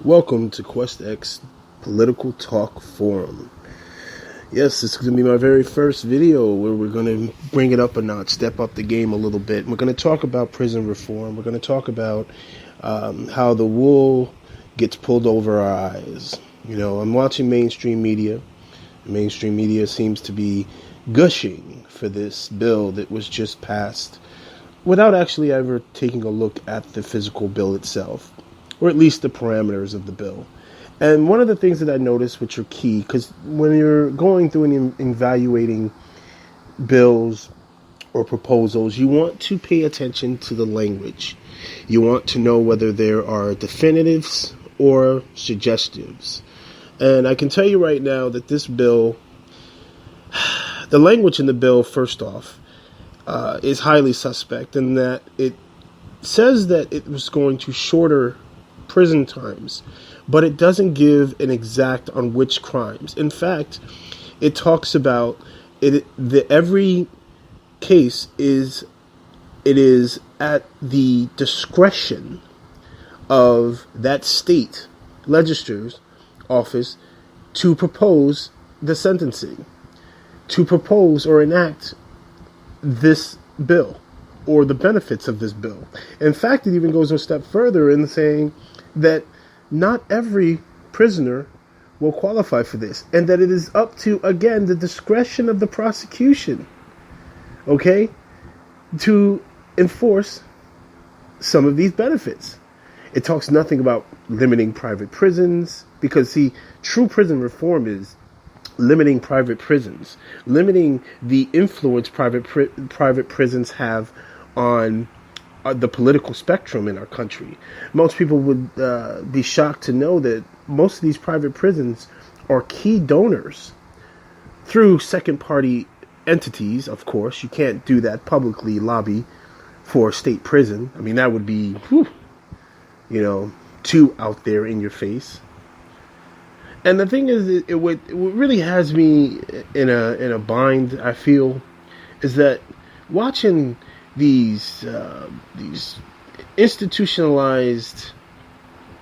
Welcome to QuestX Political Talk Forum. Yes, this is going to be my very first video where we're going to bring it up a notch, step up the game a little bit. We're going to talk about prison reform. We're going to talk about how the wool gets pulled over our eyes. You know, I'm watching mainstream media. Mainstream media seems to be gushing for this bill that was just passed without actually ever taking a look at the physical bill itself, or at least the parameters of the bill. And one of the things that I noticed, which are key, because when you're going through and evaluating bills or proposals, you want to pay attention to the language. You want to know whether there are definitives or suggestives. And I can tell you right now that this bill, the language in the bill, first off, is highly suspect in that it says that it was going to shorter prison times, but it doesn't give an exact on which crimes. In fact, it talks about every case is at the discretion of that state legislature's office to propose the sentencing, to propose or enact this bill or the benefits of this bill. In fact, it even goes a step further in saying that not every prisoner will qualify for this, and that it is up to, again, the discretion of the prosecution, okay, to enforce some of these benefits. It talks nothing about limiting private prisons, because, see, true prison reform is limiting private prisons, limiting the influence private prisons have on the political spectrum in our country. Most people would be shocked to know that most of these private prisons are key donors through second-party entities. Of course, you can't do that publicly, lobby for a state prison. I mean, that would be, too out there in your face. And the thing is, what really has me in a bind, I feel, is that watching these institutionalized,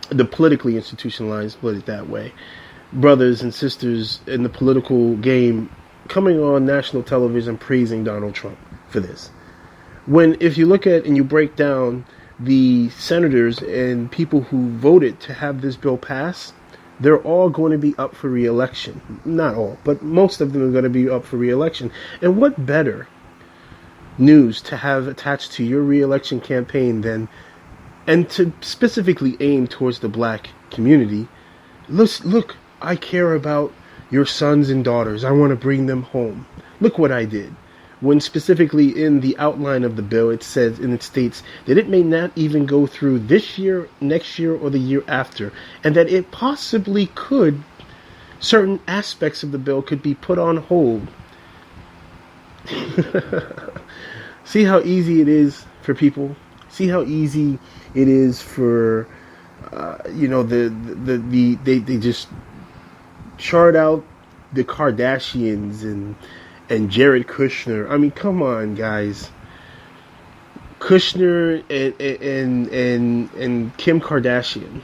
the politically institutionalized, put it that way, brothers and sisters in the political game coming on national television praising Donald Trump for this. When, if you look at and you break down the senators and people who voted to have this bill pass, they're all going to be up for re-election. Not all, but most of them are going to be up for re-election. And what better news to have attached to your re-election campaign than, and to specifically aim towards the black community, look, I care about your sons and daughters. I want to bring them home. Look what I did. When specifically in the outline of the bill, it says, and it states that it may not even go through this year, next year, or the year after, and that it possibly could, certain aspects of the bill could be put on hold. See how easy it is for people? See how easy it is for, they just chart out the Kardashians and Jared Kushner. I mean, come on, guys. Kushner and Kim Kardashian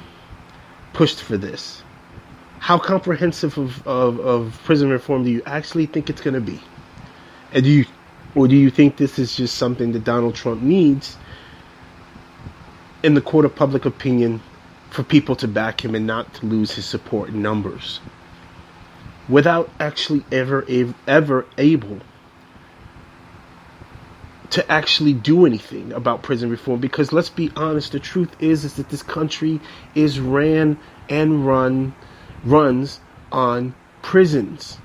pushed for this. How comprehensive of prison reform do you actually think it's going to be? And do you think this is just something that Donald Trump needs in the court of public opinion for people to back him and not to lose his support in numbers, without actually ever able to actually do anything about prison reform? Because let's be honest, the truth is that this country is runs on prisons.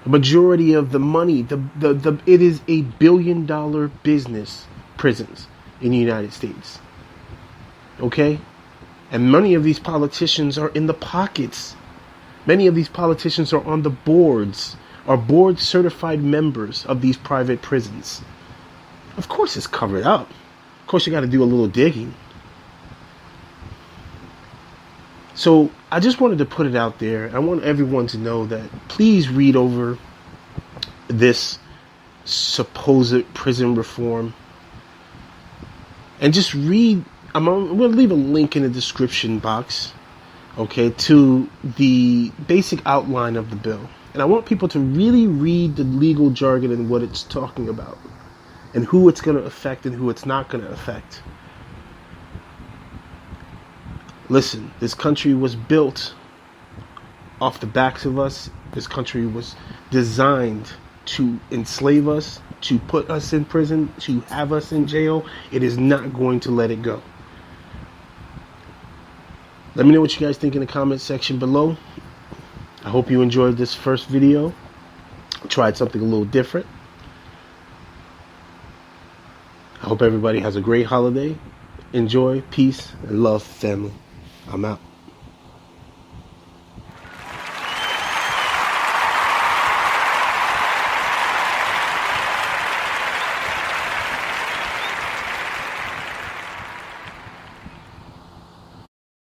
The majority of the money, it is a $1 billion business, prisons in the United States. Okay? And many of these politicians are in the pockets. Many of these politicians are on the boards, are board certified members of these private prisons. Of course it's covered up. Of course you got to do a little digging. So I just wanted to put it out there. I want everyone to know that please read over this supposed prison reform and just read We'll leave a link in the description box, okay, to the basic outline of the bill. And I want people to really read the legal jargon and what it's talking about, and who it's going to affect and who it's not going to affect. Listen, this country was built off the backs of us. This country was designed to enslave us, to put us in prison, to have us in jail. It is not going to let it go. Let me know what you guys think in the comment section below. I hope you enjoyed this first video. I tried something a little different. I hope everybody has a great holiday. Enjoy, peace, and love, family. I'm out.